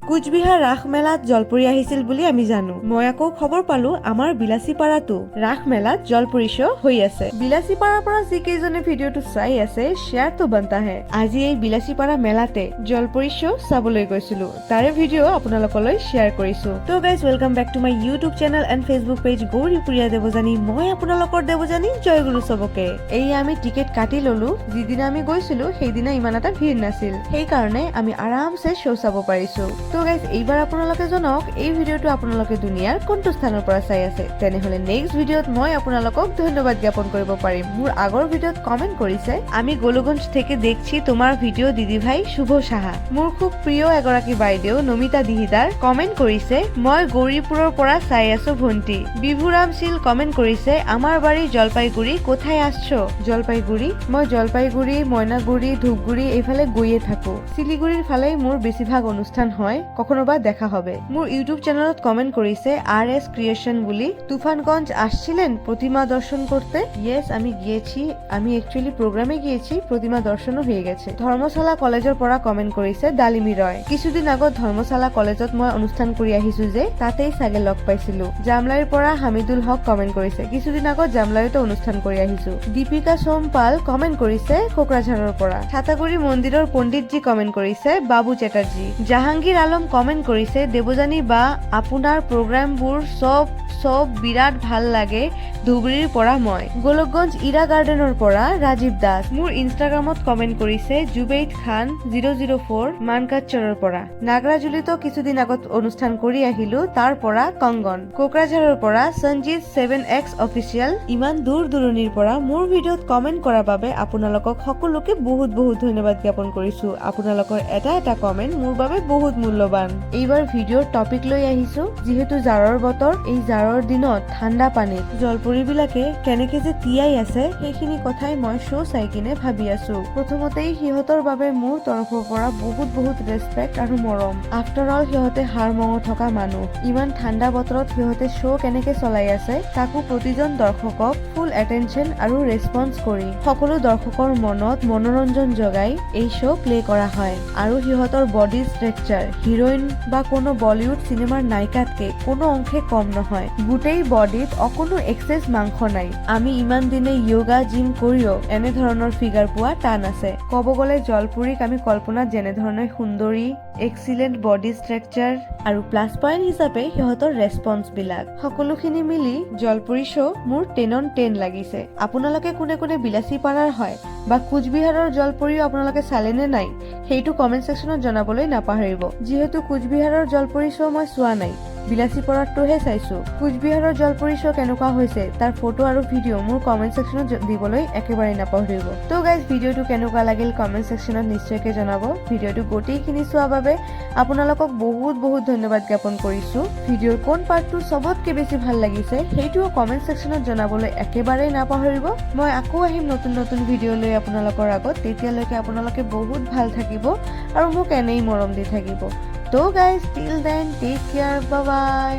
কোচবিহাৰ ৰাস মেলাত জলপৰি আহিছিল বুলি আমি জানো। মই আকৌ খবৰ পালো আমাৰ বিলাসীপাৰাতো ৰাস মেলাত জলপৰি শ্ব' হৈ আছে। বিলাসীপাৰাৰ পৰা যিকেইজনে ভিডিঅ'টো চাই আছে শ্বেয়াৰ তো বনতা হে। আজি এই বিলাসীপাৰা মেলাতে জলপৰি শ্ব' চাবলৈ গৈছিলো, তাৰে ভিডিঅ' আপোনালোকলৈ শ্বেয়াৰ কৰিছো। তো guys welcome back to my YouTube channel and Facebook page Gauripuriya Debajani. মই আপোনালোকৰ দেৱজানী জয়গুৰু চবকে। এই আমি টিকেট কাটি ললো, যিদিনা আমি গৈছিলো সেইদিনা ইমান এটা ভিৰ নাছিল, সেইকাৰণে আমি আৰামছে শ্ব' চাব পাৰিছো। তো গাইজ এইবাৰ আপোনালোকে জনাওক এই ভিডিঅ'টো আপোনালোকে দুনিয়াৰ কোনটো স্থানৰ পৰা চাই আছে, তেনেহলে নেক্সট ভিডিঅ'ত মই আপোনালোকক ধন্যবাদ জ্ঞাপন কৰিব পাৰিম। মোৰ আগৰ ভিডিঅ'ত কমেন্ট কৰিছে আমি গোলগঞ্জ থেকে দেখছি তোমাৰ ভিডিঅ' দিদি ভাই শুভ সাহা। মোৰ খুব প্ৰিয় এগৰাকী বাইদেউ নমিতা দিহিদাৰ কমেন্ট কৰিছে মই গৌৰীপুৰৰ পৰা চাই আছো ভন্টি। বিভুৰাম শীল কমেন্ট কৰিছে আমাৰ বাড়ি জলপাইগুড়ি, কোথায় আসছো? জলপাইগুড়ি? মই জলপাইগুড়ি, ময়নাগুড়ি, ধূপগুড়ি এইফালে গৈয়ে থাকো। শিলিগুড়িৰ ফালে মোৰ বেছিভাগ অনুষ্ঠান হয়, কখনো বা দেখা হবে। মোৰ ইউটিউব চ্যানেলত কমেন্ট করেছে RS ক্রিয়েশন বলি। তুফানগঞ্জ আসছিলেন প্রতিমা দর্শন করতে? ইয়েস আমি গিয়েছি, আমি একচুয়ালি প্রোগ্রামে গিয়েছি, প্রতিমা দর্শনও হয়ে গেছে। ধর্মশালা কলেজৰ পৰা কমেন্ট কৰিছে ডালিমি ৰয়। কিছুদিন আগত ধৰ্মশালা কলেজত মই অনুষ্ঠান কৰি আহিছো যে তাতেই চাগে লগ পাইছিলো। জামলাইৰ পৰা হামিদুল হক কমেন্ট কৰিছে কিছুদিন আগত জামলাইতো অনুষ্ঠান কৰি আহিছো। দীপিকা সোমপাল কমেন্ট কৰিছে কোকৰাঝাৰৰ পৰা। ছাতাগুৰি মন্দিৰৰ পণ্ডিতজি কমেন্ট কৰিছে বাবু চ্যাটাৰ্জী। জাহাঙ্গীৰ আলম কমেন্ট কৰিছে দেৱজানী বা আপোনাৰ প্ৰগ্ৰামবোৰ সব বিৰাট ভাল লাগে ধুবুৰীৰ পৰা মই। গোলকগঞ্জ ইৰা গাৰ্ডেনৰ পৰা ৰাজীৱ দাস। মোৰ ইনষ্টাগ্ৰামত কমেন্ট কৰিছে জুবেইদ খান 004 মানকাচৰৰ পৰা। নাগৰাজুলিতো কিছুদিন আগত অনুষ্ঠান কৰি আহিলো, তাৰ পৰা কংগন। কোকৰাঝাৰৰ পৰা সঞ্জিত 7X অফিচিয়েল। ইমান দূৰ দূৰণিৰ পৰা মোৰ ভিডিঅ'ত কমেন্ট কৰাৰ বাবে আপোনালোকক সকলোকে বহুত বহুত ধন্যবাদ জ্ঞাপন কৰিছো। আপোনালোকৰ এটা এটা কমেন্ট মোৰ বাবে বহুত মূল্যৱান। এইবাৰ ভিডিঅ'ৰ টপিক লৈ আহিছো যিহেতু জাৰৰ বতৰ, এই জাৰৰ দিনত ঠাণ্ডা পানীত জলপৰি বিলাকে কেনেকে যে তিয়াই আছে সেইখিনি কথাই মই শ্ব' চাই কিনে ভাবি আছো। প্ৰথমতেই সিহঁতৰ বাবে মোৰ তৰফৰ পৰা বহুত বহুত ৰেচপেক্ট আৰু মৰম। আফটাৰ অল সিহঁতে হাৰ মঙ থকা মানুহ। ইমান ঠাণ্ডা বতৰত সিহঁতে শ্ব' কেনেকে চলাই আছে তাকো প্ৰতিজন দৰ্শকক ফুল এটেনশ্যন আৰু ৰেছপন্স কৰি সকলো দৰ্শকৰ মনত মনোৰঞ্জন জগাই এই শ্ব' প্লে কৰা হয়। আৰু সিহঁতৰ বডি স্ট্ৰাকচাৰ হিৰোইন বা কোনো বলিউড সিনেমাৰ নায়িকাতকে কোনো অংশে কম নহয়। গোটেই বডিত অকোনো এক্সেস মাংস নাই। আমি ইমান দিনে যোগা জিম কৰিও এনে ধৰণৰ ফিগাৰ পোৱা টান আছে। ক'ব গ'লে জলপুৰীক আমি কল্পনাত যেনে ধৰণে সুন্দৰী, এক্সিলেন্ট বডি স্ট্ৰাকচাৰ আৰু প্লাছ পইণ্ট হিচাপে সিহঁতৰ ৰেছপন্স বিলাক সকলোখিনি মিলি জলপুৰী শ্ব' মোৰ 10 on 10 লাগিছে। আপোনালোকে কোনে কোনে বিলাসীপাৰাৰ হয় বা কোচবিহাৰৰ জলপৰিও আপোনালোকে চালে নে নাই সেইটো কমেন্ট সেকশনত জনাবলৈ নাপাহৰিব। যিহেতু কোচবিহাৰৰ জলপৰি শ্ব' মই চোৱা নাই, বিলাসীপাৰাৰটোহে চাইছো। কোচবিহাৰৰ জলপৰি শ্ব' কেনেকুৱা হৈছে তাৰ ফটো আৰু ভিডিঅ' মোৰ কমেন্ট সেকশনত দিবলৈ একেবাৰে নাপাহৰিব। তো গাইজ ভিডিঅ'টো কেনেকুৱা লাগিল কমেন্ট সেকশনত নিশ্চয়কৈ জনাব। ভিডিঅ'টো গোটেইখিনি চোৱাৰ বাবে আপোনালোকক বহুত বহুত ধন্যবাদ জ্ঞাপন কৰিছো। ভিডিঅ'ৰ কোন পাৰ্টটো চবতকে বেছি ভাল লাগিছে সেইটোও কমেন্ট সেকশনত জনাবলৈ একেবাৰে নাপাহৰিব। মই আকৌ আহিম নতুন নতুন ভিডিঅ' লৈ আপোনালোকৰ আগত। তেতিয়ালৈকে আপোনালোকে বহুত ভাল থাকিব আৰু মোক এনেই মৰম দি থাকিব। তো guys till then take care, bye বাই।